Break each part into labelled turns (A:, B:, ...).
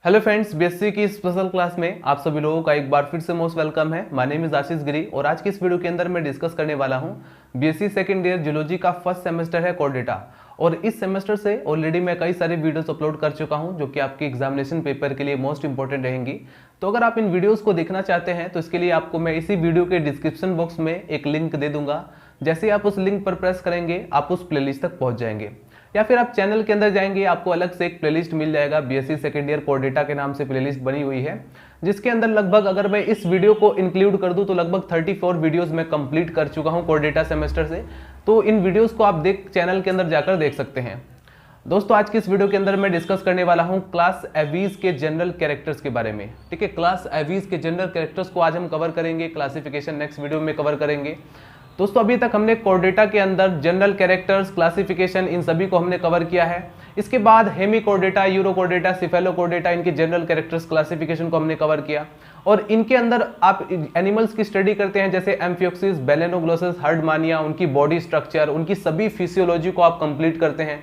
A: Hello friends, BSc की special class में आप सभी लोगों का एक बार फिर से मोस्ट वेलकम है। माय नेम इज आशीष गिरी और आज की इस वीडियो के अंदर मैं डिस्कस करने वाला हूं बीएससी सेकंड ईयर जूलॉजी का फर्स्ट सेमेस्टर है कोर डेटा। और इस सेमेस्टर से ऑलरेडी मैं कई सारे वीडियोस अपलोड कर चुका हूं जो कि आपके एग्जामिनेशन पेपर के लिए मोस्ट इंपॉर्टेंट रहेंगी। तो अगर आप इन वीडियोज़ को देखना चाहते हैं तो इसके लिए आपको मैं इसी वीडियो के डिस्क्रिप्शन बॉक्स में एक लिंक दे दूंगा। जैसे ही आप उस लिंक पर प्रेस करेंगे आप उस प्लेलिस्ट तक पहुंच जाएंगे, या फिर आप चैनल के अंदर जाएंगे आपको अलग से एक प्लेलिस्ट मिल जाएगा। BSc second year core data के नाम से प्लेलिस्ट बनी हुई है, जिसके अंदर लगभग अगर मैं इस वीडियो को इंक्लूड कर दूं तो लगभग 34 वीडियोस मैं कंप्लीट कर चुका हूं कोर डेटा सेमेस्टर से। तो इन वीडियोस को आप चैनल के अंदर जाकर देख सकते हैं। दोस्तों, आज की इस वीडियो के अंदर मैं डिस्कस करने वाला हूं क्लास एवीज के जनरल कैरेक्टर्स के बारे में। ठीक है, क्लास एवीज के जनरल कैरेक्टर्स को आज हम कवर करेंगे। क्लासिफिकेशन नेक्स्ट वीडियो में कवर करेंगे। दोस्तों, अभी तक हमने कोर डेटा के अंदर जनरल कैरेक्टर्स, क्लासिफिकेशन, इन सभी को हमने कवर किया है। इसके बाद hemichordata, urochordata, cephalochordata, इनके जनरल कैरेक्टर्स, क्लासिफिकेशन को हमने कवर किया। और इनके अंदर आप एनिमल्स की स्टडी करते हैं जैसे एम्फियोक्सिस, बेलेनोग्लोसस, हर्डमानिया, उनकी बॉडी स्ट्रक्चर, उनकी सभी फिजियोलॉजी को आप कंप्लीट करते हैं,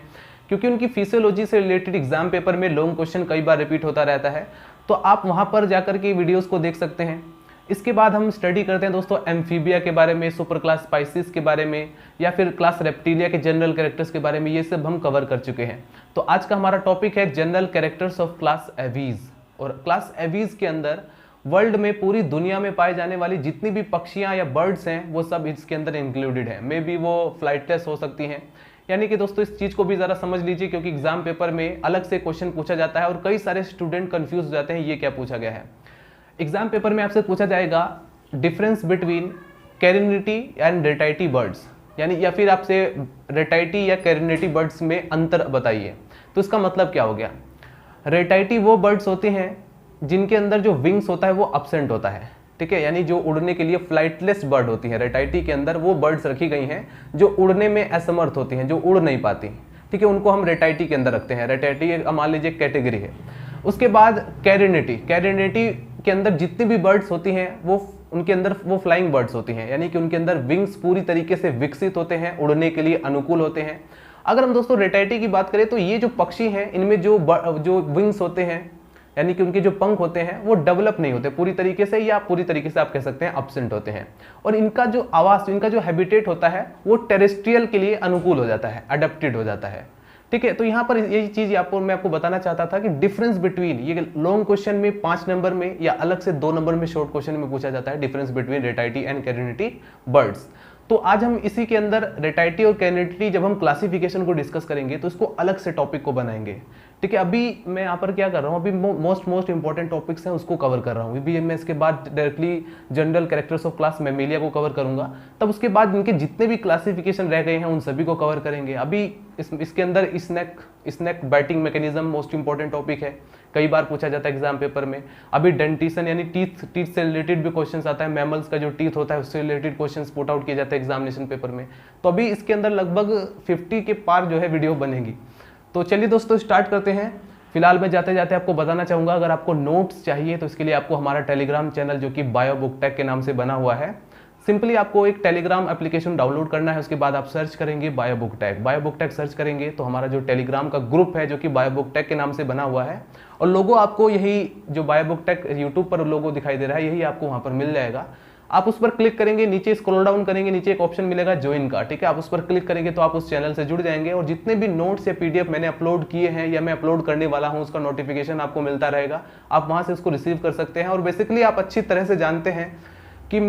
A: क्योंकि उनकी फिजियोलॉजी से रिलेटेड एग्जाम पेपर में लॉन्ग क्वेश्चन कई बार रिपीट होता रहता है। तो आप वहां पर जाकर के वीडियोस को देख सकते हैं। इसके बाद हम स्टडी करते हैं दोस्तों एम्फीबिया के बारे में, सुपर क्लास स्पाइसिस के बारे में, या फिर क्लास रेप्टिलिया के जनरल कैरेक्टर्स के बारे में। ये सब हम कवर कर चुके हैं। तो आज का हमारा टॉपिक है general characters of class aves. और क्लास एवीज के अंदर वर्ल्ड में, पूरी दुनिया में पाए जाने वाली जितनी भी पक्षियां या बर्ड्स हैं वो सब इसके अंदर इंक्लूडेड है। मे बी वो फ्लाइटलेस हो सकती हैं। यानी कि दोस्तों इस चीज़ को भी ज़रा समझ लीजिए, क्योंकि एग्जाम पेपर में अलग से क्वेश्चन पूछा जाता है और कई सारे स्टूडेंट कंफ्यूज हो जाते हैं ये क्या पूछा गया है। एग्जाम पेपर में आपसे पूछा जाएगा डिफरेंस बिटवीन कैरिनिटी एंड रेटाइटी बर्ड्स, यानी या फिर आपसे रेटाइटी या कैरिनिटी बर्ड्स में अंतर बताइए। तो इसका मतलब क्या हो गया? रेटाइटी वो बर्ड्स होते हैं जिनके अंदर जो विंग्स होता है वो अब्सेंट होता है। ठीक है, यानी जो उड़ने के लिए फ्लाइटलेस बर्ड होती है। रेटाइटी के अंदर वो बर्ड्स रखी गई हैं जो उड़ने में असमर्थ होती हैं, जो उड़ नहीं पाती। ठीक है, उनको हम रेटाइटी के अंदर रखते हैं। रेटाइटी मान लीजिए कैटेगरी है। उसके बाद कैरिनिटी, कैरिनिटी के अंदर जितनी भी बर्ड्स होती हैं वो उनके अंदर वो फ्लाइंग बर्ड्स होती हैं, यानी कि उनके अंदर विंग्स पूरी तरीके से विकसित होते हैं, उड़ने के लिए अनुकूल होते हैं। अगर हम दोस्तों रेटाइटी की बात करें तो ये जो पक्षी हैं इनमें जो विंग्स होते हैं, यानी कि उनके जो पंख होते हैं वो डेवलप नहीं होते पूरी तरीके से, या पूरी तरीके से आप कह सकते हैं अब्सेंट होते हैं। और इनका जो आवास, इनका जो हैबिटेट होता है वो टेरेस्ट्रियल के लिए अनुकूल हो जाता है, अडेप्टेड हो जाता है। ठीक है, तो यहाँ पर यही चीज मैं आपको बताना चाहता था कि डिफरेंस बिटवीन, ये लॉन्ग क्वेश्चन में 5 नंबर में या अलग से 2 नंबर में शॉर्ट क्वेश्चन में पूछा जाता है, डिफरेंस बिटवीन रेटाइटी एंड कैरिनिटी बर्ड्स। तो आज हम इसी के अंदर रेटाइटी और कैरिनिटी, जब हम क्लासिफिकेशन को डिस्कस करेंगे तो इसको अलग से टॉपिक को बनाएंगे। ठीक है, अभी मैं यहाँ पर क्या कर रहा हूँ, अभी मोस्ट इंपॉर्टेंट टॉपिक्स हैं उसको कवर कर रहा हूँ। अभी मैं इसके बाद directly general characters of class Mammalia को कवर करूंगा, तब उसके बाद इनके जितने भी क्लासिफिकेशन रह गए हैं उन सभी को कवर करेंगे। अभी इसके अंदर snake biting mechanism most important topic है, कई बार पूछा जाता है एग्जाम पेपर में। अभी डेंटिशन यानी टीथ से रिलेटेड भी क्वेश्चन आता है, मैमल्स का जो टीथ होता है उससे रिलेटेड क्वेश्चन पुट आउट किए जाते हैं एग्जामिनेशन पेपर में। तो अभी इसके अंदर लगभग 50 के पार जो है वीडियो बनेगी। तो चलिए दोस्तों स्टार्ट करते हैं। फिलहाल मैं जाते जाते आपको बताना चाहूँगा, अगर आपको नोट्स चाहिए तो इसके लिए आपको हमारा टेलीग्राम चैनल जो कि बायो बुक टैग के नाम से बना हुआ है, सिंपली आपको एक टेलीग्राम एप्लीकेशन डाउनलोड करना है। उसके बाद आप सर्च करेंगे bio book tag, bio book tag search करेंगे तो हमारा जो टेलीग्राम का ग्रुप है जो कि बायो बुक टैग के नाम से बना हुआ है, और लोगो आपको यही जो बायो बुक टैग यूट्यूब पर लोगो दिखाई दे रहा है यही आपको वहाँ पर मिल जाएगा। आप उस पर क्लिक करेंगे, नीचे स्क्रॉल डाउन करेंगे, नीचे एक ऑप्शन मिलेगा ज्वाइन का। ठीक है, आप उस पर क्लिक करेंगे तो आप उस चैनल से जुड़ जाएंगे, और जितने भी नोट्स या पीडीएफ मैंने अपलोड किए हैं या मैं अपलोड करने वाला हूं उसका नोटिफिकेशन आपको मिलता रहेगा। आप वहां से उसको रिसीव कर सकते हैं। और बेसिकली आप अच्छी तरह से जानते हैं कि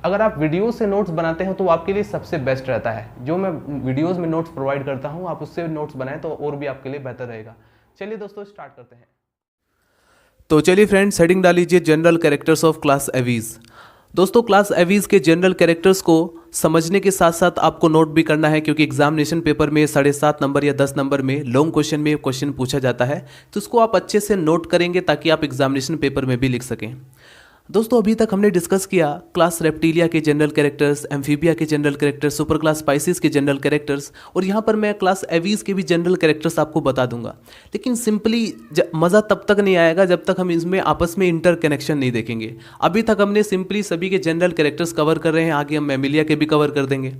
A: अगर आप वीडियो से नोट्स बनाते हैं तो आपके लिए सबसे बेस्ट रहता है। जो मैं वीडियोज में नोट्स प्रोवाइड करता हूँ आप उससे नोट्स बनाएं तो और भी आपके लिए बेहतर रहेगा। चलिए दोस्तों स्टार्ट करते हैं। तो चलिए फ्रेंड्स, हेडिंग डाल लीजिए general characters of class aves. दोस्तों, क्लास एवीज के जनरल कैरेक्टर्स को समझने के साथ साथ आपको नोट भी करना है, क्योंकि एग्जामिनेशन पेपर में 7.5 नंबर या 10 नंबर में लॉन्ग क्वेश्चन में क्वेश्चन पूछा जाता है। तो उसको आप अच्छे से नोट करेंगे ताकि आप एग्जामिनेशन पेपर में भी लिख सकें। दोस्तों, अभी तक हमने डिस्कस किया क्लास रेप्टिलिया के जनरल कैरेक्टर्स, एम्फीबिया के general characters, super class pisces के जनरल कैरेक्टर्स, और यहाँ पर मैं क्लास एवीज के भी जनरल कैरेक्टर्स आपको बता दूंगा। लेकिन सिंपली मज़ा तब तक नहीं आएगा जब तक हम इसमें आपस में इंटर कनेक्शन नहीं देखेंगे। अभी तक हमने सिंपली सभी के जनरल कैरेक्टर्स कवर कर रहे हैं, आगे हम मैमेलिया के भी कवर कर देंगे।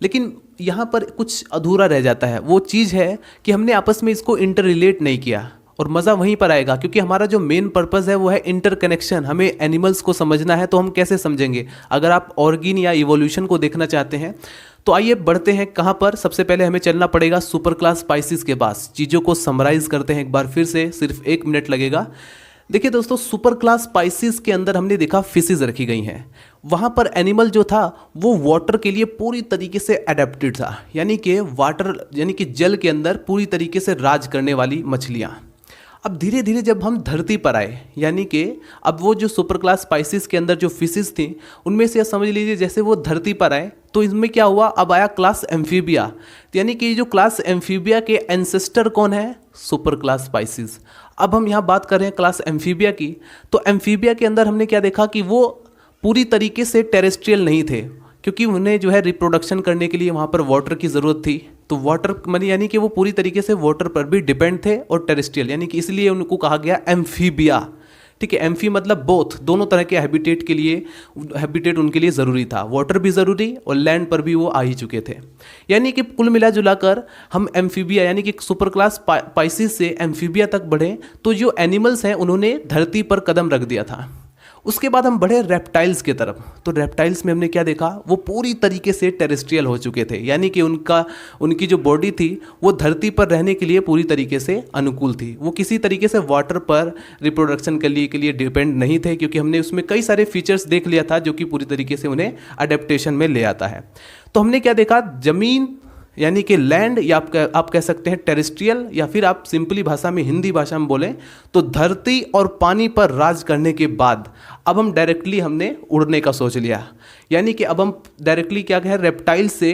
A: लेकिन यहाँ पर कुछ अधूरा रह जाता है। वो चीज़ है कि हमने आपस में इसको इंटर रिलेट नहीं किया। और मज़ा वहीं पर आएगा, क्योंकि हमारा जो मेन पर्पस है वो है इंटरकनेक्शन। हमें एनिमल्स को समझना है, तो हम कैसे समझेंगे? अगर आप ऑर्गिन या इवोल्यूशन को देखना चाहते हैं तो आइए बढ़ते हैं कहाँ पर। सबसे पहले हमें चलना पड़ेगा सुपर क्लास स्पाइसीज के पास। चीज़ों को समराइज करते हैं एक बार फिर से, सिर्फ 1 मिनट लगेगा। देखिए दोस्तों, सुपर क्लास स्पाइसीज के अंदर हमने देखा फिशेज रखी गई हैं। वहाँ पर एनिमल जो था वो वाटर के लिए पूरी तरीके से अडेप्टेड था, यानी कि वाटर यानी कि जल के अंदर पूरी तरीके से राज करने वाली मछलियाँ। अब धीरे धीरे जब हम धरती पर आए, यानी कि अब वो जो सुपर क्लास स्पाइसीज के अंदर जो फिशेज थी उनमें से समझ लीजिए जैसे वो धरती पर आए तो इसमें क्या हुआ, अब आया क्लास एम्फीबिया। यानी कि जो क्लास एम्फीबिया के एंसेस्टर कौन है? Super class species. अब हम यहाँ बात कर रहे हैं क्लास एम्फीबिया की, तो एम्फीबिया के अंदर हमने क्या देखा कि वो पूरी तरीके से टेरेस्ट्रियल नहीं थे, क्योंकि उन्हें जो है रिप्रोडक्शन करने के लिए वहाँ पर वाटर की ज़रूरत थी। तो वाटर यानी कि वो पूरी तरीके से वाटर पर भी डिपेंड थे और टेरेस्ट्रियल, यानी कि इसलिए उनको कहा गया एम्फीबिया। ठीक है, एम्फी मतलब बोथ, दोनों तरह के हैबिटेट के लिए, हैबिटेट उनके लिए ज़रूरी था, वाटर भी ज़रूरी और लैंड पर भी वो आ ही चुके थे। यानी कि कुल मिला जुलाकर हम एम्फीबिया यानी कि सुपर क्लास स्पाइसीज से एम्फीबिया तक बढ़े, तो जो एनिमल्स हैं उन्होंने धरती पर कदम रख दिया था। उसके बाद हम बढ़े रेप्टाइल्स की तरफ। तो रेप्टाइल्स में हमने क्या देखा, वो पूरी तरीके से टेरेस्ट्रियल हो चुके थे, यानी कि उनकी जो बॉडी थी वो धरती पर रहने के लिए पूरी तरीके से अनुकूल थी। वो किसी तरीके से वाटर पर रिप्रोडक्शन के लिए डिपेंड नहीं थे, क्योंकि हमने उसमें कई सारे फीचर्स देख लिया था जो कि पूरी तरीके से उन्हें अडेप्टेशन में ले आता है। तो हमने क्या देखा, ज़मीन यानी कि लैंड, या आप कह सकते हैं टेरेस्ट्रियल, या फिर आप सिंपली भाषा में, हिंदी भाषा में बोलें तो धरती और पानी पर राज करने के बाद अब हम डायरेक्टली हमने उड़ने का सोच लिया। यानी कि अब हम डायरेक्टली क्या कहें, रेप्टाइल से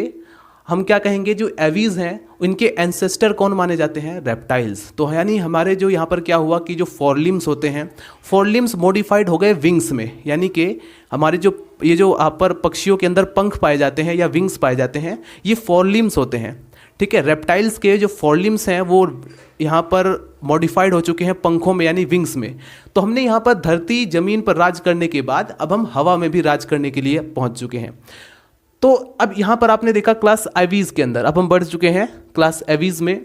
A: हम क्या कहेंगे, जो एवीज हैं उनके एंसेस्टर कौन माने जाते हैं? रेप्टाइल्स। तो यानी हमारे जो यहाँ पर क्या हुआ कि जो फोरलिम्स होते हैं, फोरलिम्स मॉडिफाइड हो गए विंग्स में, यानी कि हमारे जो ये जो आप पर पक्षियों के अंदर पंख पाए जाते हैं या विंग्स पाए जाते हैं, ये फोरलिम्स होते हैं। ठीक है, रेप्टाइल्स के जो फोरलिम्स हैं वो यहाँ पर मॉडिफाइड हो चुके हैं पंखों में यानी विंग्स में। तो हमने यहाँ पर धरती ज़मीन पर राज करने के बाद अब हम हवा में भी राज करने के लिए पहुँच चुके हैं। तो अब यहाँ पर आपने देखा क्लास एवीज के अंदर, अब हम बढ़ चुके हैं क्लास एवीज में।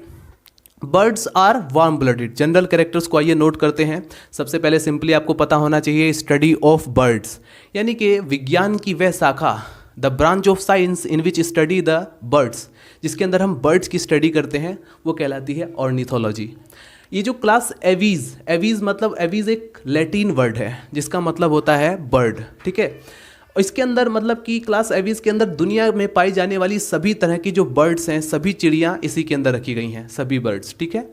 A: Birds are warm blooded. General characters को आइए नोट करते हैं। सबसे पहले सिंपली आपको पता होना चाहिए स्टडी ऑफ बर्ड्स, यानी कि विज्ञान की वह शाखा, the branch of science in which study the birds, जिसके अंदर हम बर्ड्स की स्टडी करते हैं, वो कहलाती है ऑर्निथोलॉजी। ये जो क्लास एवीज, एवीज मतलब एवीज एक लैटिन वर्ड है जिसका मतलब होता है बर्ड। ठीक है, इसके अंदर मतलब कि क्लास एवीज के अंदर दुनिया में पाई जाने वाली सभी तरह की जो बर्ड्स हैं, सभी चिड़ियाँ इसी के अंदर रखी गई हैं, सभी बर्ड्स। ठीक है,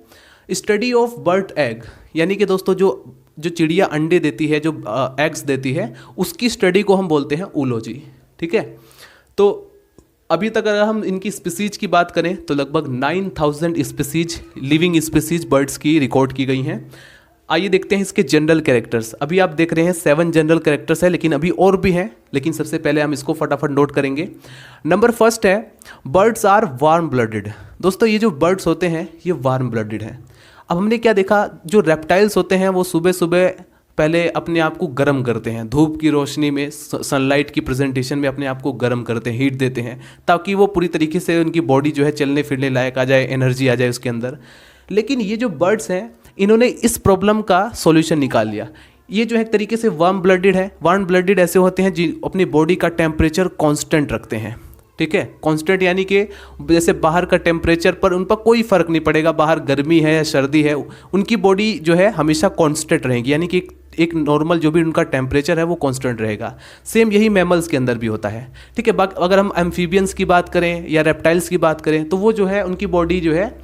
A: स्टडी ऑफ बर्ड एग, यानी कि दोस्तों जो चिड़िया अंडे देती है, जो एग्स देती है, उसकी स्टडी को हम बोलते हैं ऊलॉजी। ठीक है, तो अभी तक अगर हम इनकी स्पीसीज की बात करें तो लगभग 9000 स्पीसीज, लिविंग स्पीसीज बर्ड्स की रिकॉर्ड की गई हैं। आइए देखते हैं इसके जनरल कैरेक्टर्स। अभी आप देख रहे हैं 7 जनरल कैरेक्टर्स है, लेकिन अभी और भी हैं, लेकिन सबसे पहले हम इसको फटाफट नोट करेंगे। नंबर फर्स्ट है बर्ड्स आर वार्म ब्लडेड। दोस्तों ये जो बर्ड्स होते हैं ये वार्म ब्लडेड हैं। अब हमने क्या देखा, जो रेप्टाइल्स होते हैं वो सुबह सुबह पहले अपने आप को गर्म करते हैं, धूप की रोशनी में, सनलाइट की प्रेजेंटेशन में अपने आप को गर्म करते हैं, हीट देते हैं, ताकि वो पूरी तरीके से उनकी बॉडी जो है चलने फिरने लायक आ जाए, एनर्जी आ जाए उसके अंदर। लेकिन ये जो बर्ड्स हैं इन्होंने इस प्रॉब्लम का सॉल्यूशन निकाल लिया। ये जो है एक तरीके से वार्म ब्लडेड है। वार्म ब्लडेड ऐसे होते हैं जो अपनी बॉडी का टेम्परेचर कांस्टेंट रखते हैं। ठीक है, कांस्टेंट यानी कि जैसे बाहर का टेम्परेचर पर उन पर कोई फर्क नहीं पड़ेगा, बाहर गर्मी है या सर्दी है, उनकी बॉडी जो है हमेशा कांस्टेंट रहेगी, यानी कि एक नॉर्मल जो भी उनका टेम्परेचर है वो कांस्टेंट रहेगा। सेम यही मैमल्स के अंदर भी होता है। ठीक है, अगर हम एम्फीबियंस की बात करें या रेप्टाइल्स की बात करें तो वो जो है उनकी बॉडी जो है,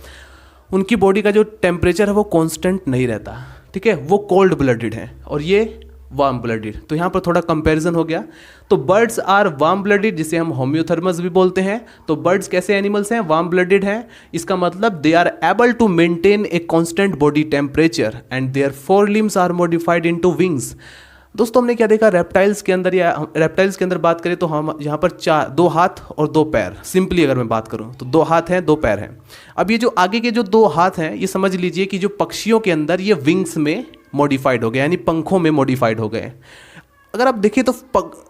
A: उनकी बॉडी का जो टेम्परेचर है वो कांस्टेंट नहीं रहता। ठीक है, वो कोल्ड ब्लडेड है और ये वार्म ब्लडेड। तो यहाँ पर थोड़ा कंपैरिजन हो गया। तो बर्ड्स आर वार्म ब्लडेड, जिसे हम होम्योथर्मस भी बोलते हैं। तो बर्ड्स कैसे एनिमल्स हैं? वार्म ब्लडेड हैं। इसका मतलब they are able to maintain a constant body temperature and their fore limbs are modified into wings. दोस्तों हमने क्या देखा, रेप्टाइल्स के अंदर या रेप्टाइल्स के अंदर बात करें तो हम यहाँ पर 2 हाथ और 2 पैर, सिंपली अगर मैं बात करूँ तो 2 हाथ हैं 2 पैर हैं। अब ये जो आगे के जो 2 हाथ हैं ये समझ लीजिए कि जो पक्षियों के अंदर ये विंग्स में मॉडिफाइड हो गए, यानी पंखों में मॉडिफाइड हो गए। अगर आप देखिए तो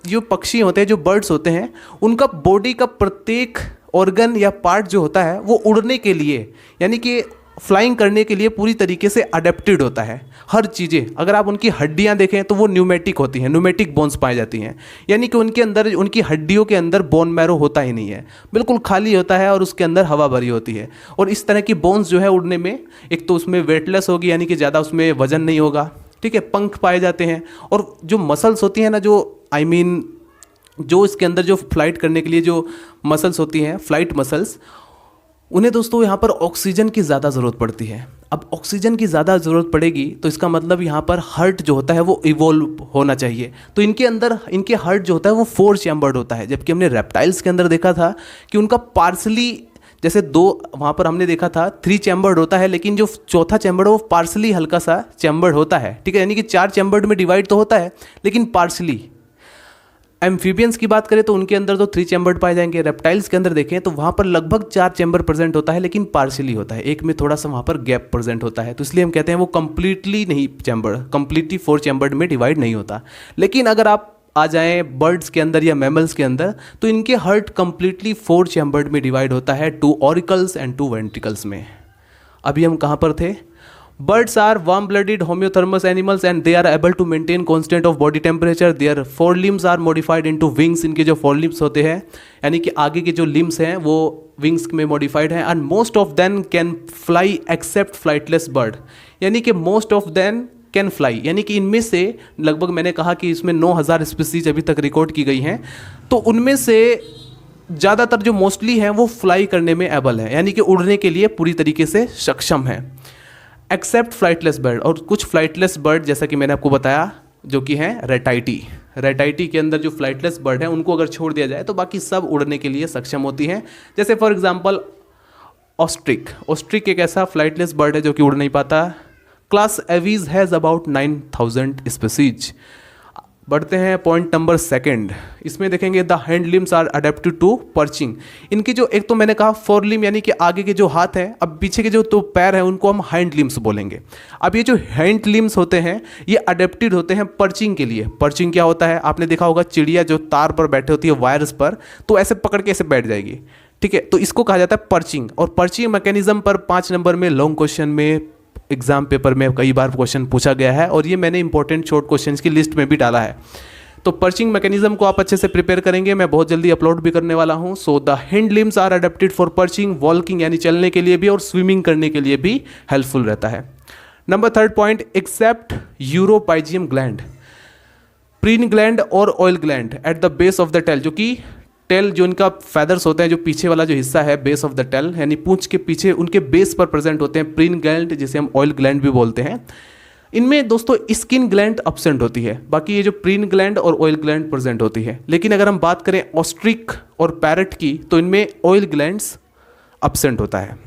A: जो पक्षी होते हैं, जो बर्ड्स होते हैं, उनका बॉडी का प्रत्येक ऑर्गन या पार्ट जो होता है वो उड़ने के लिए, यानी कि फ्लाइंग करने के लिए पूरी तरीके से अडेप्टेड होता है। हर चीज़ें, अगर आप उनकी हड्डियां देखें तो वो न्यूमेटिक होती हैं, न्यूमेटिक बोन्स पाई जाती हैं, यानी कि उनके अंदर, उनकी हड्डियों के अंदर बोन मैरो होता ही नहीं है, बिल्कुल खाली होता है और उसके अंदर हवा भरी होती है। और इस तरह की बोन्स जो है उड़ने में, एक तो उसमें वेटलेस होगी, यानी कि ज़्यादा उसमें वजन नहीं होगा, ठीक है, पंख पाए जाते हैं। और जो मसल्स होती हैं ना, जो जो इसके अंदर जो फ्लाइट करने के लिए जो मसल्स होती हैं, फ्लाइट मसल्स, उन्हें दोस्तों यहाँ पर ऑक्सीजन की ज़्यादा ज़रूरत पड़ती है। अब ऑक्सीजन की ज़्यादा ज़रूरत पड़ेगी तो इसका मतलब यहाँ पर हार्ट जो होता है वो इवोल्व होना चाहिए। तो इनके अंदर, इनके हार्ट जो होता है वो 4 चैम्बर्ड होता है, जबकि हमने रेप्टाइल्स के अंदर देखा था कि उनका पार्सली, जैसे 2 वहाँ पर हमने देखा था 3 चैम्बर्ड होता है, लेकिन जो चौथा चैम्बर्ड वो पार्सली हल्का सा चैम्बर्ड होता है, ठीक है, यानी कि 4 चैम्बर्ड में डिवाइड तो होता है लेकिन पार्सली। एम्फीबियंस की बात करें तो उनके अंदर तो 3 चैम्बर पाए जाएंगे। रेप्टाइल्स के अंदर देखें तो वहाँ पर लगभग 4 चैम्बर प्रेजेंट होता है, लेकिन पार्शियली होता है, एक में थोड़ा सा वहाँ पर गैप प्रेजेंट होता है, तो इसलिए हम कहते हैं वो कंप्लीटली नहीं, चैम्बर कंप्लीटली 4 चैम्बर्ड में डिवाइड नहीं होता। लेकिन अगर आप आ जाएं बर्ड्स के अंदर या मैमल्स के अंदर, तो इनके हार्ट कंप्लीटली 4 चैम्बर्ड में डिवाइड होता है, 2 ऑरिकल्स एंड 2 वेंट्रिकल्स में। अभी हम कहाँ पर थे? Birds are warm-blooded homeothermous animals and they are able to maintain constant of body temperature. Their forelimbs are modified into wings. इनके जो forelimbs होते हैं, यानी कि आगे के जो limbs हैं वो wings में modified हैं। And most of them can fly except flightless bird. यानी कि most of them can fly, यानी कि इनमें से लगभग, मैंने कहा कि इसमें 9000 स्पीसीज अभी तक रिकॉर्ड की गई हैं, तो उनमें से ज़्यादातर जो मोस्टली हैं वो फ्लाई करने में एबल है, यानी कि उड़ने के लिए पूरी तरीके से सक्षम है, एक्सेप्ट फ्लाइटलेस बर्ड। और कुछ फ्लाइटलेस बर्ड, जैसा कि मैंने आपको बताया, जो कि हैं रेटाइटी। रेटाइटी के अंदर जो फ्लाइटलेस बर्ड हैं उनको अगर छोड़ दिया जाए तो बाकी सब उड़ने के लिए सक्षम होती हैं। जैसे फॉर एग्जांपल ऑस्ट्रिक। ऑस्ट्रिक एक ऐसा फ्लाइटलेस बर्ड है जो कि उड़ नहीं पाता। Class aves has about 9000 species. बढ़ते हैं पॉइंट नंबर 2। इसमें देखेंगे the hand limbs are adapted to perching. इनकी जो, एक तो मैंने कहा फोर लिम यानी कि आगे के जो हाथ हैं, अब पीछे के जो तो पैर हैं उनको हम हैंड लिम्स बोलेंगे। अब ये जो हैंड लिम्स होते हैं ये अडेप्टेड होते हैं पर्चिंग के लिए। पर्चिंग क्या होता है? आपने देखा होगा चिड़िया जो तार पर बैठे होती है वायर्स पर, तो ऐसे पकड़ के ऐसे बैठ जाएगी, ठीक है, तो इसको कहा जाता है पर्चिंग। और पर्चिंग मैकेनिज्म पर 5 नंबर में लॉन्ग क्वेश्चन में, एग्जाम पेपर में कई बार क्वेश्चन पूछा गया है और ये मैंने इंपॉर्टेंट शॉर्ट क्वेश्चंस की लिस्ट में भी डाला है। तो पर्चिंग मैकेनिज्म को आप अच्छे से प्रिपेयर करेंगे, मैं बहुत जल्दी अपलोड भी करने वाला हूँ। So the hind limbs are adapted for perching, walking यानी चलने के लिए भी और स्विमिंग करने के लिए भी हेल्पफुल रहता है। Number 3 point, except uropygium gland, preen gland और oil gland at the base of the tail, जो कि टेल जो इनका फेदर्स होते हैं, जो पीछे वाला जो हिस्सा है बेस ऑफ द टेल यानी पूंछ के पीछे उनके बेस पर प्रेजेंट होते हैं, प्रीन ग्लैंड जिसे हम ऑयल ग्लैंड भी बोलते हैं। इनमें दोस्तों स्किन ग्लैंड अब्सेंट होती है, बाकी ये जो प्रीन ग्लैंड और ऑयल ग्लैंड प्रेजेंट होती है। लेकिन अगर हम बात करें ऑस्ट्रिक और पैरट की तो इनमें ऑयल ग्लैंड्स अब्सेंट होता है।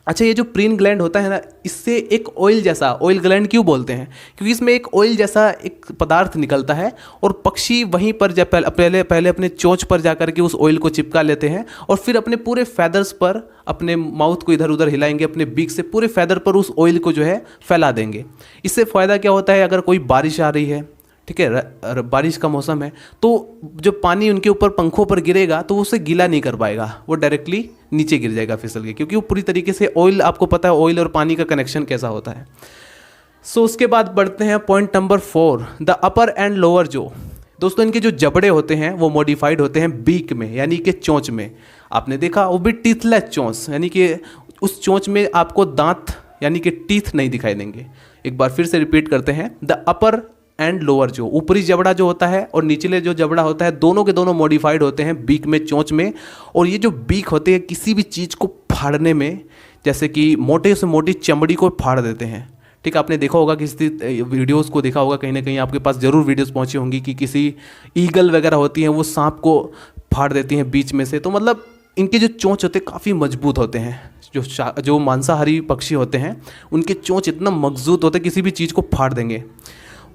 A: अच्छा, ये जो प्रीन ग्लैंड होता है ना, इससे एक ऑयल जैसा, ऑयल ग्लैंड क्यों बोलते हैं? क्योंकि इसमें एक ऑयल जैसा एक पदार्थ निकलता है और पक्षी वहीं पर जब पहले अपने चोंच पर जाकर के उस ऑयल को चिपका लेते हैं और फिर अपने पूरे फैदर्स पर अपने माउथ को इधर उधर हिलाएंगे, अपने बीक से पूरे फैदर पर उस ऑयल को जो है फैला देंगे। इससे फ़ायदा क्या होता है? अगर कोई बारिश आ रही है, ठीक है, बारिश का मौसम है, तो जो पानी उनके ऊपर पंखों पर गिरेगा तो उसे गीला नहीं कर पाएगा, वो डायरेक्टली नीचे गिर जाएगा फिसल के, क्योंकि वो पूरी तरीके से ऑयल, आपको पता है ऑयल और पानी का कनेक्शन कैसा होता है। सो उसके बाद बढ़ते हैं point number 4, the upper and lower जो। दोस्तों इनके जो जबड़े होते हैं वो मॉडिफाइड होते हैं बीक में, यानी कि चोंच में। आपने देखा वो भी टीथलेस चोंच, यानी कि उस चोंच में आपको दांत यानी कि टीथ नहीं दिखाई देंगे। एक बार फिर से रिपीट करते हैं, द अपर एंड लोअर जो, ऊपरी जबड़ा जो होता है और निचले जो जबड़ा होता है, दोनों के दोनों मॉडिफाइड होते हैं बीक में, चोंच में। और ये जो बीक होते हैं किसी भी चीज़ को फाड़ने में, जैसे कि मोटे से मोटी चमड़ी को फाड़ देते हैं, ठीक है। आपने देखा होगा, किसी वीडियोस को देखा होगा, कहीं ना कहीं आपके पास ज़रूर वीडियोस पहुंची होंगी कि किसी ईगल वगैरह होती हैं वो सांप को फाड़ देती हैं बीच में से। तो मतलब इनके जो चोंच होते हैं काफ़ी मजबूत होते हैं। जो मांसाहारी पक्षी होते हैं उनके चोंच इतना मजबूत होते हैं किसी भी चीज़ को फाड़ देंगे।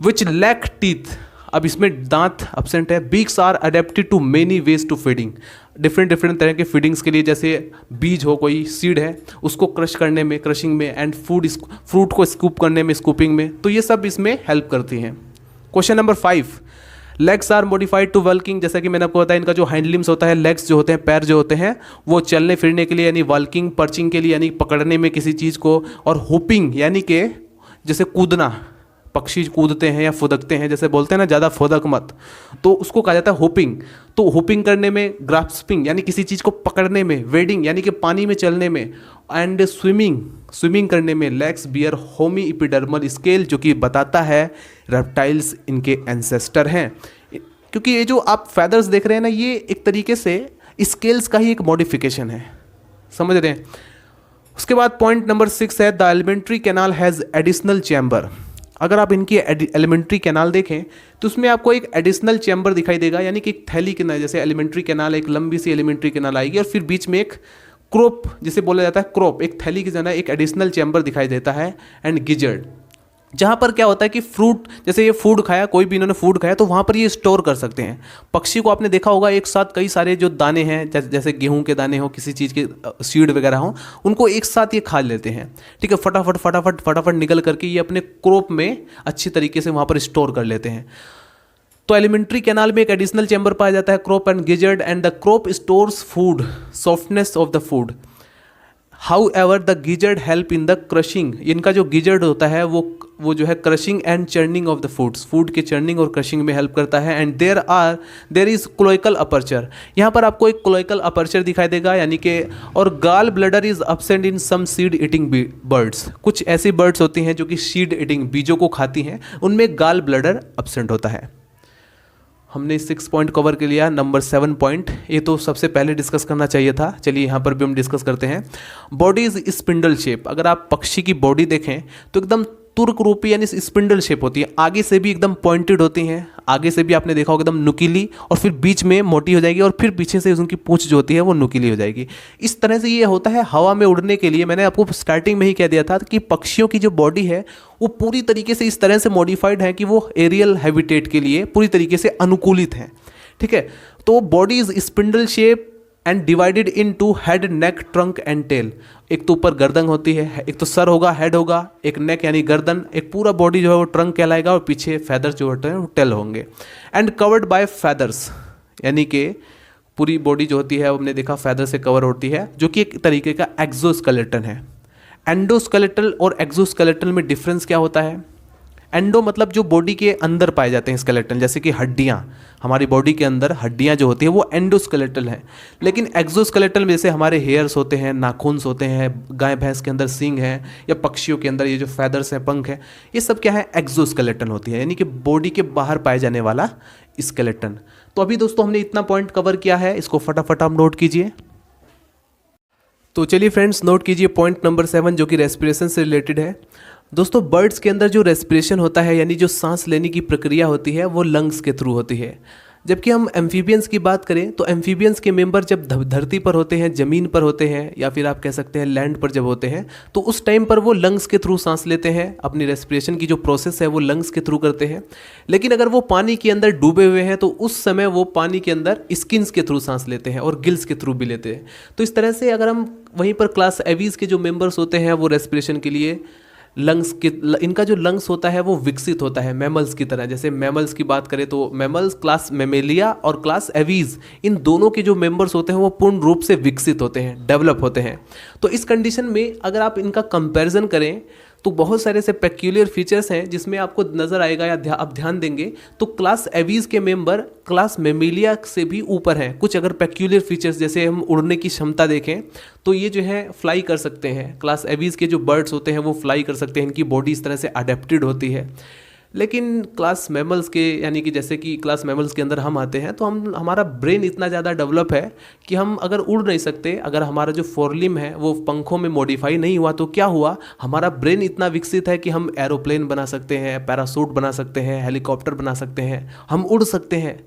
A: विच लैक टीथ, अब इसमें दांत अब्सेंट है। Beaks are adapted to many ways to feeding, different तरह के फीडिंग्स के लिए, जैसे बीज हो, कोई सीड है, उसको क्रश करने में, क्रशिंग में, एंड फ्रूट को स्कूप करने में, स्कूपिंग में, तो ये सब इसमें हेल्प करती हैं। Question number 5, legs are modified to walking, जैसा कि मैंने आपको बताया इनका जो हाइंड लिम्स होता है, लेग्स जो होते हैं, पैर जो होते हैं, वो चलने फिरने के लिए यानी वॉल्किंग, पर्चिंग के लिए यानी पकड़ने में किसी चीज़ को, और हुपिंग यानी कि जैसे कूदना, पक्षी कूदते हैं या फुदकते हैं, जैसे बोलते हैं ना ज़्यादा फुदक मत, तो उसको कहा जाता है हुपिंग। तो हुपिंग करने में, ग्रास्पिंग यानी किसी चीज़ को पकड़ने में, वेडिंग यानी कि पानी में चलने में, एंड स्विमिंग करने में legs bear horny epidermal scale, जो कि बताता है रेप्टाइल्स इनके एंसेस्टर हैं। क्योंकि ये जो आप फैदर्स देख रहे हैं ना, ये एक तरीके से स्केल्स का ही एक मॉडिफिकेशन है, समझ रहे हैं। उसके बाद पॉइंट नंबर 6 है the alimentary canal has additional chamber. अगर आप इनकी एलिमेंट्री कैनाल देखें तो उसमें आपको एक एडिशनल चैम्बर दिखाई देगा, यानी कि एक थैली की, जैसे एलिमेंट्री कैनाल, एक लंबी सी एलिमेंट्री कैनाल आएगी और फिर बीच में एक क्रोप, जिसे बोला जाता है क्रोप, एक थैली की जगह एक एडिशनल चैम्बर दिखाई देता है, एंड गिजर्ड, जहाँ पर क्या होता है कि फ्रूट, जैसे ये फूड खाया, कोई भी इन्होंने फूड खाया तो वहाँ पर ये स्टोर कर सकते हैं। पक्षी को आपने देखा होगा एक साथ कई सारे जो दाने हैं, जैसे गेहूं के दाने हो, किसी चीज़ के सीड वगैरह हो, उनको एक साथ ये खा लेते हैं, ठीक है, फटाफट निकल करके ये अपने क्रोप में अच्छी तरीके से वहाँ पर स्टोर कर लेते हैं। तो एलिमेंट्री कैनाल में एक एडिशनल चैम्बर पाया जाता है, crop and gizzard, and the crop stores food, softness of the food. How ever the gizzard help in the crushing, इनका जो गिजर्ड होता है वो जो है crushing and churning of the foods, food के चर्निंग और क्रशिंग में हेल्प करता है। And there is cloacal aperture, यहाँ पर आपको एक क्लोइकल अपर्चर दिखाई देगा, यानी कि, और gall bladder is absent in some seed eating birds, कुछ ऐसी बर्ड्स होती हैं जो कि सीड ईटिंग, बीजों को खाती हैं, उनमें गाल ब्लडर एब्सेंट होता है। हमने 6 पॉइंट कवर कर लिया। नंबर 7 पॉइंट, ये तो सबसे पहले डिस्कस करना चाहिए था, चलिए यहाँ पर भी हम डिस्कस करते हैं। बॉडी इज स्पिंडल शेप, अगर आप पक्षी की बॉडी देखें तो एकदम तुर्क रूपी यानी स्पिंडल शेप होती है, आगे से भी एकदम पॉइंटेड होती हैं, आगे से भी आपने देखा होगा एकदम नुकीली, और फिर बीच में मोटी हो जाएगी, और फिर पीछे से उनकी पूंछ जो होती है वो नुकीली हो जाएगी। इस तरह से ये होता है हवा में उड़ने के लिए। मैंने आपको स्टार्टिंग में ही कह दिया था कि पक्षियों की जो बॉडी है वो पूरी तरीके से इस तरह से मॉडिफाइड है कि वो एरियल हैबिटेट के लिए पूरी तरीके से अनुकूलित है, ठीक है। तो body is spindle shape and divided into head, neck, trunk and tail. एक तो ऊपर गर्दन होती है, एक तो सर होगा, हेड होगा, एक नेक यानी गर्दन, एक पूरा बॉडी जो है वो ट्रंक कहलाएगा, और पीछे फैदर्स जो होते हैं वो टेल होंगे। एंड कवर्ड बाय फैदर्स, यानी कि पूरी बॉडी जो होती है वो हमने देखा फैदर से कवर होती है, जो कि एक तरीके का एक्सोस्केलेटन है। एंडोस्केलेटल और एक्सोस्केलेटल में डिफरेंस क्या होता है? एंडो मतलब जो बॉडी के अंदर पाए जाते हैं स्केलेटन, जैसे कि हड्डियाँ, हमारी बॉडी के अंदर हड्डियाँ जो होती है वो एंडोस्केलेटल है। लेकिन एक्सोस्केलेटल में जैसे हमारे हेयर्स होते हैं, नाखून्स होते हैं, गाय भैंस के अंदर सींग है, या पक्षियों के अंदर ये जो फैदर्स हैं, पंख है, ये सब क्या है? एक्सोस्केलेटन होती है, यानी कि बॉडी के बाहर पाए जाने वाला स्केलेटन। तो अभी दोस्तों हमने इतना पॉइंट कवर किया है, इसको फटाफट आप नोट कीजिए। तो चलिए फ्रेंड्स नोट कीजिए पॉइंट नंबर 7 जो कि रेस्पिरेशन से रिलेटेड है। दोस्तों बर्ड्स के अंदर जो रेस्पिरेशन होता है यानी जो सांस लेने की प्रक्रिया होती है वो लंग्स के थ्रू होती है। जबकि हम एम्फीबियंस की बात करें तो एम्फीबियंस के मेंबर जब धरती पर होते हैं, ज़मीन पर होते हैं, या फिर आप कह सकते हैं लैंड पर जब होते हैं, तो उस टाइम पर वो लंग्स के थ्रू सांस लेते हैं, अपनी रेस्पिरेशन की जो प्रोसेस है वो लंग्स के थ्रू करते हैं। लेकिन अगर वो पानी के अंदर डूबे हुए हैं तो उस समय वो पानी के अंदर स्किन्स के थ्रू सांस लेते हैं और गिल्स के थ्रू भी लेते हैं। तो इस तरह से अगर हम वहीं पर क्लास एवीज के जो मेंबर्स होते हैं वो रेस्पिरेशन के लिए लंग्स के, इनका जो लंग्स होता है वो विकसित होता है मैमल्स की तरह। जैसे मैमल्स की बात करें तो मैमल्स क्लास मेमेलिया और क्लास एवीज, इन दोनों के जो मेंबर्स होते हैं वो पूर्ण रूप से विकसित होते हैं, डेवलप होते हैं। तो इस कंडीशन में अगर आप इनका कंपैरिजन करें तो बहुत सारे ऐसे पेक्यूलियर फीचर्स हैं जिसमें आपको नज़र आएगा या आप ध्यान देंगे तो क्लास एवीज के मेंबर क्लास मेमेलिया से भी ऊपर हैं। कुछ अगर पेक्यूलियर फीचर्स जैसे हम उड़ने की क्षमता देखें तो ये जो है फ्लाई कर सकते हैं। क्लास एवीज के जो बर्ड्स होते हैं वो फ्लाई कर सकते हैं, इनकी बॉडी इस तरह से अडेप्टेड होती है। लेकिन क्लास मैमल्स के यानी कि जैसे कि क्लास मैमल्स के अंदर हम आते हैं तो हमारा ब्रेन इतना ज़्यादा डेवलप है कि हम अगर उड़ नहीं सकते, अगर हमारा जो फोरलिम है वो पंखों में मॉडिफाई नहीं हुआ तो क्या हुआ, हमारा ब्रेन इतना विकसित है कि हम एरोप्लेन बना सकते हैं, पैरासूट बना सकते हैं, हेलीकॉप्टर बना सकते हैं, हम उड़ सकते हैं।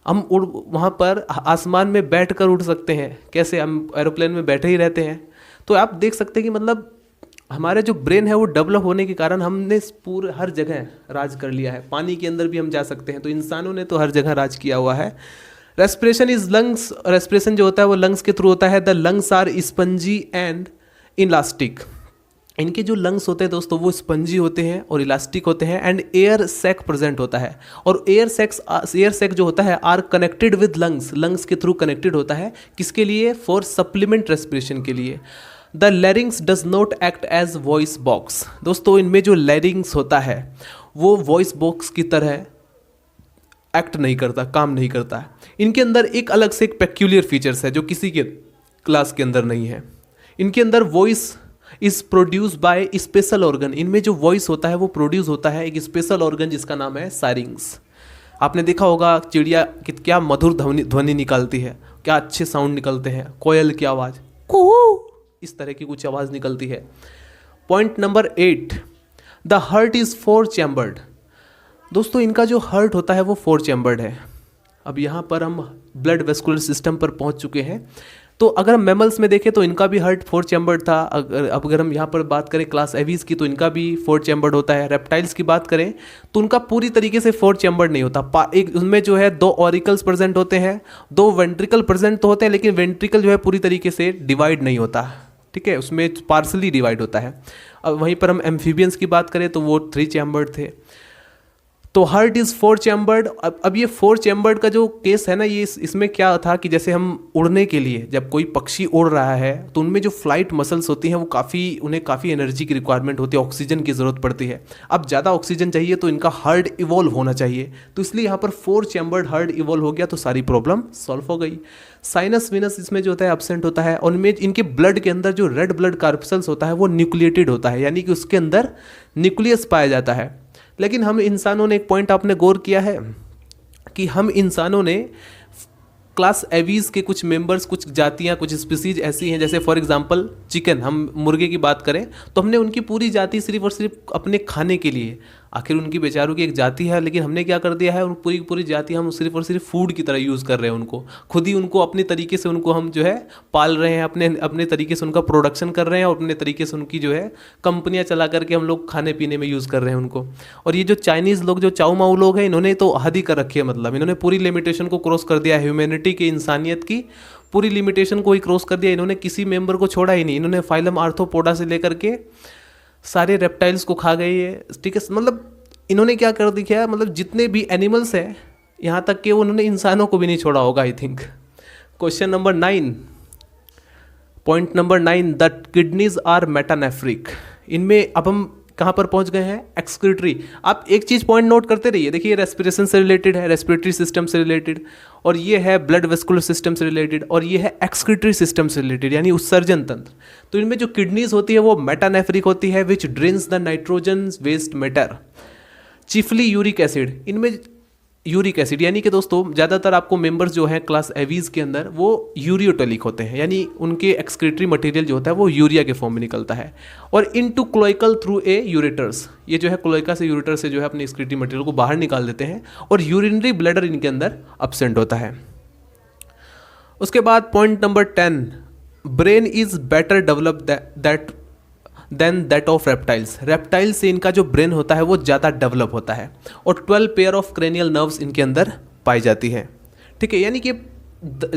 A: हम वहाँ पर आसमान में बैठ कर उड़ सकते हैं। कैसे? हम एरोप्लेन में बैठे ही रहते हैं। तो आप देख सकते हैं कि मतलब हमारे जो ब्रेन है वो डेवलप होने के कारण हमने पूरे हर जगह राज कर लिया है। पानी के अंदर भी हम जा सकते हैं, तो इंसानों ने तो हर जगह राज किया हुआ है। रेस्पिरेशन इज लंग्स, रेस्पिरेशन जो होता है वो लंग्स के थ्रू होता है। The lungs are spongy and elastic, इनके जो लंग्स होते हैं दोस्तों वो स्पंजी होते हैं और इलास्टिक होते हैं एंड एयर सैक प्रेजेंट होता है। और एयर सैक जो होता है आर कनेक्टेड विद लंग्स के थ्रू कनेक्टेड होता है। किसके लिए? फॉर सप्लीमेंट रेस्पिरेशन के लिए। The larynx does not act as voice box. दोस्तों इनमें जो लैरिंग्स होता है वो वॉइस बॉक्स की तरह एक्ट नहीं करता, काम नहीं करता है। इनके अंदर एक अलग से एक पेक्यूलियर फीचर्स है जो किसी के क्लास के अंदर नहीं है। इनके अंदर voice is produce by special organ. इनमें जो वॉइस होता है वो प्रोड्यूस होता है एक स्पेशल ऑर्गन जिसका नाम है साइरिंग्स। आपने देखा होगा चिड़िया क्या मधुर ध्वनि निकालती है, क्या अच्छे साउंड निकलते हैं, कोयल की आवाज़ कू, इस तरह की कुछ आवाज़ निकलती है। Point number 8, the heart is 4 chambered. दोस्तों इनका जो हार्ट होता है वो 4 चैम्बर्ड है। अब यहाँ पर हम ब्लड वेस्कुलर सिस्टम पर पहुँच चुके हैं। तो अगर हम मैमल्स में देखें तो इनका भी हार्ट 4 चैम्बर्ड था। अगर हम यहाँ पर बात करें क्लास एवीज की तो इनका भी 4 चैम्बर्ड होता है। रेप्टाइल्स की बात करें तो उनका पूरी तरीके से 4 चैम्बर्ड नहीं होता। एक उनमें जो है 2 ऑरिकल्स प्रेजेंट होते हैं, 2 वेंट्रिकल प्रेजेंट तो होते हैं, लेकिन वेंट्रिकल जो है पूरी तरीके से डिवाइड नहीं होता, ठीक है, उसमें पार्सली डिवाइड होता है। अब वहीं पर हम एम्फीबियंस की बात करें तो वो 3 चैम्बर्ड थे। तो हार्ट इज़ 4 चैम्बर्ड। अब ये 4 चैम्बर्ड का जो केस है ना, ये इसमें क्या था कि जैसे हम उड़ने के लिए जब कोई पक्षी उड़ रहा है तो उनमें जो फ्लाइट मसल्स होती हैं वो उन्हें काफ़ी एनर्जी की रिक्वायरमेंट होती है, ऑक्सीजन की ज़रूरत पड़ती है। अब ज़्यादा ऑक्सीजन चाहिए तो इनका हार्ट इवॉल्व होना चाहिए, तो इसलिए यहाँ पर 4 चैम्बर्ड हार्ट इवॉल्व हो गया तो सारी प्रॉब्लम सॉल्व हो गई। साइनस विनस इसमें जो होता है एब्सेंट होता है, और उनमें इनके ब्लड के अंदर जो रेड ब्लड कार्पसल्स होता है वो न्यूक्लिएटेड होता है, यानी कि उसके अंदर न्यूक्लियस पाया जाता है। लेकिन हम इंसानों ने, एक पॉइंट आपने गौर किया है कि हम इंसानों ने क्लास एवीज के कुछ मेंबर्स, कुछ जातियां, कुछ स्पीसीज ऐसी हैं, जैसे फॉर एग्जांपल चिकन, हम मुर्गे की बात करें तो हमने उनकी पूरी जाति सिर्फ और सिर्फ अपने खाने के लिए, आखिर उनकी बेचारों की एक जाति है, लेकिन हमने क्या कर दिया है उन पूरी पूरी जाति हम सिर्फ और सिर्फ फूड की तरह यूज़ कर रहे हैं उनको। खुद ही उनको अपने तरीके से उनको हम जो है पाल रहे हैं, अपने तरीके से उनका प्रोडक्शन कर रहे हैं और अपने तरीके से उनकी जो है कंपनियां चला करके हम लोग खाने पीने में यूज़ कर रहे हैं उनको। और ये जो चाइनीज़ लोग, जो चाउ माऊ लोग हैं, इन्होंने तो हद ही कर रखी है, मतलब इन्होंने पूरी लिमिटेशन को क्रॉस कर दिया, ह्यूमैनिटी की, इंसानियत की पूरी लिमिटेशन को ही क्रॉस कर दिया। इन्होंने किसी मेंबर को छोड़ा ही नहीं। इन्होंने फाइलम आर्थ्रोपोडा से लेकर के सारे रेप्टाइल्स को खा गई है, ठीक है। मतलब इन्होंने क्या कर दिया, मतलब जितने भी एनिमल्स हैं, यहाँ तक कि उन्होंने इंसानों को भी नहीं छोड़ा होगा, I think. Question number 9, point number 9, the kidneys are metanephric. इनमें अब हम कहाँ पर पहुँच गए हैं? एक्सक्रीटरी। आप एक चीज़ पॉइंट नोट करते रहिए, देखिए रेस्पिरेशन से रिलेटेड है, रेस्पिरेटरी सिस्टम से रिलेटेड, और ये है ब्लड वेस्कुलर सिस्टम से रिलेटेड, और ये है एक्सक्रीटरी सिस्टम से रिलेटेड, यानी उत्सर्जन तंत्र। तो इनमें जो किडनीज होती है वो मेटानेफ्रिक होती है, which drains the nitrogen waste matter, chiefly uric acid. इनमें यूरिक एसिड, यानी कि दोस्तों ज़्यादातर आपको मेंबर्स जो हैं क्लास एवीज के अंदर वो यूरियोटोलिक होते हैं, यानी उनके एक्सक्रीटरी मटेरियल जो होता है वो यूरिया के फॉर्म में निकलता है। और into cloacal through a ureters, ये जो है क्लोइका से, यूरेटर से जो है अपने एक्सक्रीटरी मटेरियल को बाहर निकाल देते हैं, और यूरिनरी ब्लैडर इनके अंदर एब्सेंट होता है। उसके बाद point number 10, brain is better develop than that of reptiles. Reptile से इनका जो ब्रेन होता है वो ज़्यादा डेवलप होता है, और 12 पेयर ऑफ क्रेनियल नर्व्स इनके अंदर पाई जाती है, ठीक है। यानी कि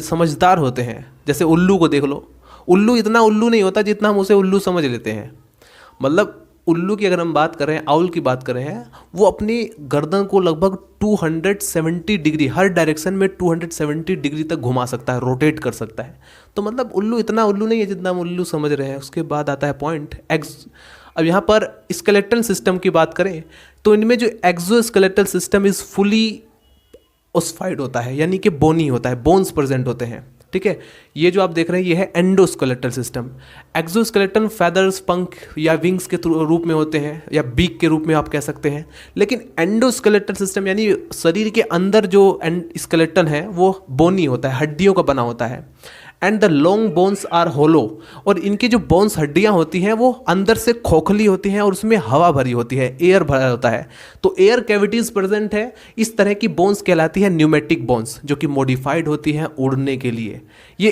A: समझदार होते हैं। जैसे उल्लू को देख लो, उल्लू इतना उल्लू नहीं होता जितना हम उसे उल्लू समझ लेते हैं। मतलब उल्लू की अगर हम बात करें, आउल की बात करें हैं, वो अपनी गर्दन को लगभग 270 डिग्री, हर डायरेक्शन में 270 डिग्री तक घुमा सकता है, रोटेट कर सकता है। तो मतलब उल्लू इतना उल्लू नहीं है जितना हम उल्लू समझ रहे हैं। उसके बाद आता है पॉइंट एक्स। अब यहाँ पर स्केलेटल सिस्टम की बात करें तो इनमें जो एक्सोस्केलेटल सिस्टम इज फुली ओसिफाइड होता है, यानी कि बोनी होता है, बोन्स प्रेजेंट होते हैं, ठीक है। ये जो आप देख रहे हैं ये है एंडोस्केलेटल सिस्टम। एक्सोस्केलेटन फेदर्स, पंख या विंग्स के रूप में होते हैं, या बीक के रूप में आप कह सकते हैं। लेकिन एंडोस्केलेटल सिस्टम यानी शरीर के अंदर जो स्केलेटन है वो बोनी होता है, हड्डियों का बना होता है। And the long bones are hollow, और इनकी जो बोन्स, हड्डियां होती हैं वो अंदर से खोखली होती हैं और उसमें हवा भरी होती है, एयर भरा होता है, तो एयर कैविटीज प्रेजेंट है। इस तरह की बोन्स कहलाती है न्यूमेटिक बोन्स, जो कि मॉडिफाइड होती हैं उड़ने के लिए। ये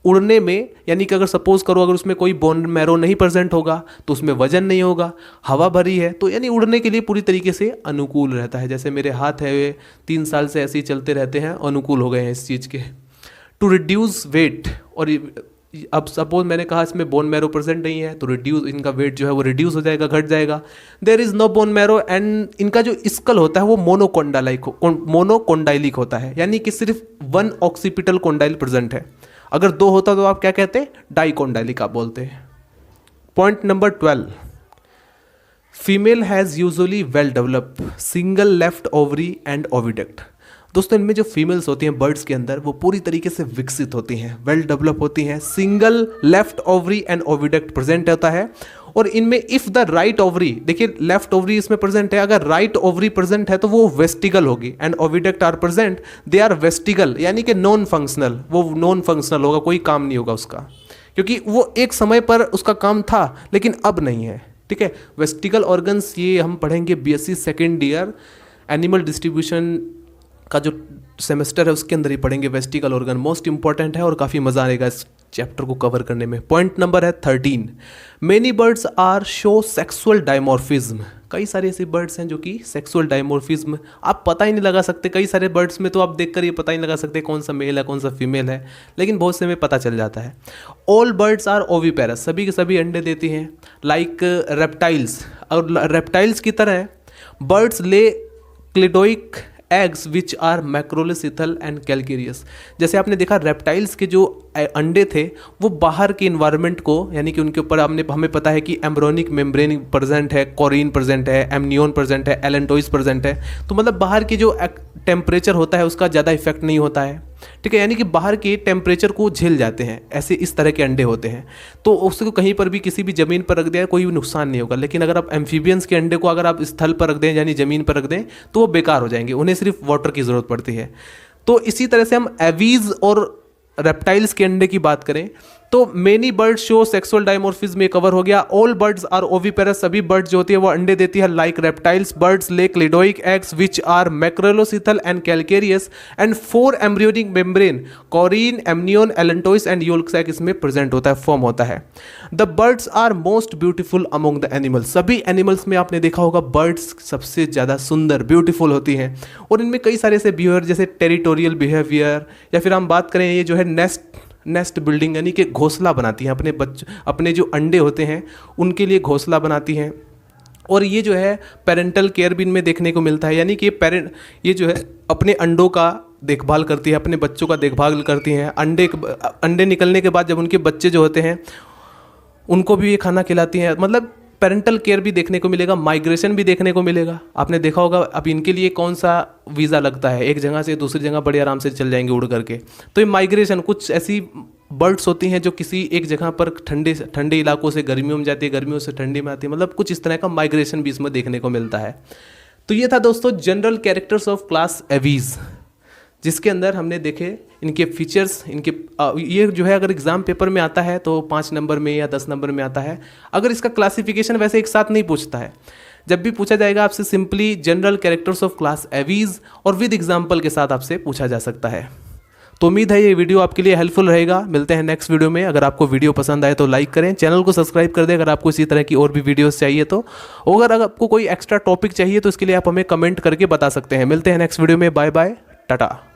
A: उड़ने में, यानी कि अगर सपोज करो अगर उसमें कोई बोन मैरो नहीं प्रेजेंट होगा तो उसमें वजन नहीं होगा, हवा भरी है, तो यानी उड़ने के लिए पूरी तरीके से अनुकूल रहता है। जैसे मेरे हाथ है, वे 3 साल से ऐसे ही चलते रहते हैं, अनुकूल हो गए हैं इस चीज़ के। टू रिड्यूस वेट, और अब सपोज मैंने कहा इसमें बोन मैरो प्रेजेंट नहीं है तो रिड्यूस, इनका वेट जो है वो रिड्यूस हो जाएगा, घट जाएगा। There is no bone marrow and इनका जो स्कल होता है वो मोनोकोंडाइलिक होता है, यानी कि सिर्फ वन ऑक्सीपिटल कोंडाइल प्रेजेंट है। अगर दो होता तो आप क्या कहते हैं, डाइकोंडाइलिक आप बोलते हैं। Point number 12, female has usually well developed single left ovary and oviduct. दोस्तों इनमें जो फीमेल्स होती हैं बर्ड्स के अंदर वो पूरी तरीके से विकसित होती हैं, वेल डेवलप होती हैं, single left ovary and oviduct present होता है। और इनमें इफ़ द राइट ओवरी, देखिए लेफ्ट ओवरी इसमें प्रेजेंट है, अगर राइट ओवरी प्रेजेंट है तो वो वेस्टिगल होगी, and oviduct are present they are vestigial, यानी कि नॉन फंक्शनल, वो नॉन फंक्शनल होगा, कोई काम नहीं होगा उसका, क्योंकि वो एक समय पर उसका काम था लेकिन अब नहीं है। ठीक है, वेस्टिगल ऑर्गन्स ये हम पढ़ेंगे BSc second year animal distribution का जो सेमेस्टर है उसके अंदर ही पढ़ेंगे। वेस्टिगल ऑर्गन मोस्ट इंपॉर्टेंट है और काफ़ी मज़ा आएगा इस चैप्टर को कवर करने में। पॉइंट नंबर है 13, many birds are show sexual dimorphism. कई सारे ऐसे बर्ड्स हैं जो कि सेक्सुअल डायमॉर्फिज्म आप पता ही नहीं लगा सकते, कई सारे बर्ड्स में तो आप देखकर ये पता ही नहीं लगा सकते कौन सा मेल है कौन सा फीमेल है, लेकिन बहुत से में पता चल जाता है। ऑल बर्ड्स आर ओविपेरस, सभी के सभी अंडे देती हैं, लाइक रेप्टाइल्स, और रेप्टाइल्स की तरह birds lay cleidoic eggs which are macrolecithal and calcareous. जैसे आपने देखा रेप्टाइल्स के जो अंडे थे वो बाहर के इन्वायरमेंट को, यानी कि उनके ऊपर हमें पता है कि एम्ब्रोनिक मेम्ब्रेन प्रेजेंट है, कोरिन प्रेजेंट है, एमनियोन प्रेजेंट है, एलेंटोइस प्रेजेंट है, तो मतलब बाहर की जो टेम्परेचर होता है उसका ज़्यादा इफेक्ट नहीं होता है। ठीक है, यानी कि बाहर के टेम्परेचर को झेल जाते हैं, ऐसे इस तरह के अंडे होते हैं। तो उसको कहीं पर भी किसी भी ज़मीन पर रख दिया कोई भी नुकसान नहीं होगा। लेकिन अगर आप एम्फीबियंस के अंडे को अगर आप स्थल पर रख दें यानी ज़मीन पर रख दें तो वो बेकार हो जाएंगे, उन्हें सिर्फ वाटर की ज़रूरत पड़ती है। तो इसी तरह से हम एवीज और रेप्टाइल्स के अंडे की बात करें तो many birds show sexual dimorphism में कवर हो गया। ऑल बर्ड्स आर ओविपेरस, सभी बर्ड्स जो होती है वो अंडे देती है, like reptiles birds lay cleidoic eggs which are macrolecithal and calcareous and 4 embryonic membrane chorion, amnion, allantois and yolk sac इसमें प्रेजेंट होता है, फॉर्म होता है। The birds are most beautiful among the animals, सभी एनिमल्स में आपने देखा होगा बर्ड्स सबसे ज़्यादा सुंदर ब्यूटीफुल होती हैं। और इनमें कई सारे ऐसे बिहेवियर जैसे टेरिटोरियल बिहेवियर, या फिर हम बात करें ये जो है नेस्ट बिल्डिंग, यानी कि घोंसला बनाती हैं अपने जो अंडे होते हैं उनके लिए घोंसला बनाती हैं। और ये जो है पेरेंटल केयर भी इनमें देखने को मिलता है, यानी कि ये जो है अपने अंडों का देखभाल करती है, अपने बच्चों का देखभाल करती हैं। अंडे निकलने के बाद जब उनके बच्चे जो होते हैं उनको भी ये खाना खिलाती हैं, मतलब पेरेंटल केयर भी देखने को मिलेगा, माइग्रेशन भी देखने को मिलेगा। आपने देखा होगा अब इनके लिए कौन सा वीज़ा लगता है, एक जगह से दूसरी जगह बड़े आराम से चल जाएंगे उड़ करके। तो ये माइग्रेशन, कुछ ऐसी बर्ड्स होती हैं जो किसी एक जगह पर ठंडे इलाकों से गर्मियों में जाती है, गर्मियों से ठंडी में आती है, मतलब कुछ इस तरह का माइग्रेशन भी इसमें देखने को मिलता है। तो ये था दोस्तों general characters of class aves, जिसके अंदर हमने देखे इनके फीचर्स, इनके ये जो है अगर एग्जाम पेपर में आता है तो 5 नंबर में या 10 नंबर में आता है। अगर इसका क्लासिफिकेशन वैसे एक साथ नहीं पूछता है, जब भी पूछा जाएगा आपसे simply general characters of class aves और विद एग्जाम्पल के साथ आपसे पूछा जा सकता है। तो उम्मीद है ये वीडियो आपके लिए हेल्पफुल रहेगा। मिलते हैं नेक्स्ट वीडियो में। अगर आपको वीडियो पसंद आए तो लाइक करें, चैनल को सब्सक्राइब कर दें अगर आपको इसी तरह की और भी वीडियोस चाहिए तो। अगर आपको कोई एक्स्ट्रा टॉपिक चाहिए तो इसके लिए आप हमें कमेंट करके बता सकते हैं। मिलते हैं नेक्स्ट वीडियो में। Bye bye, Tata.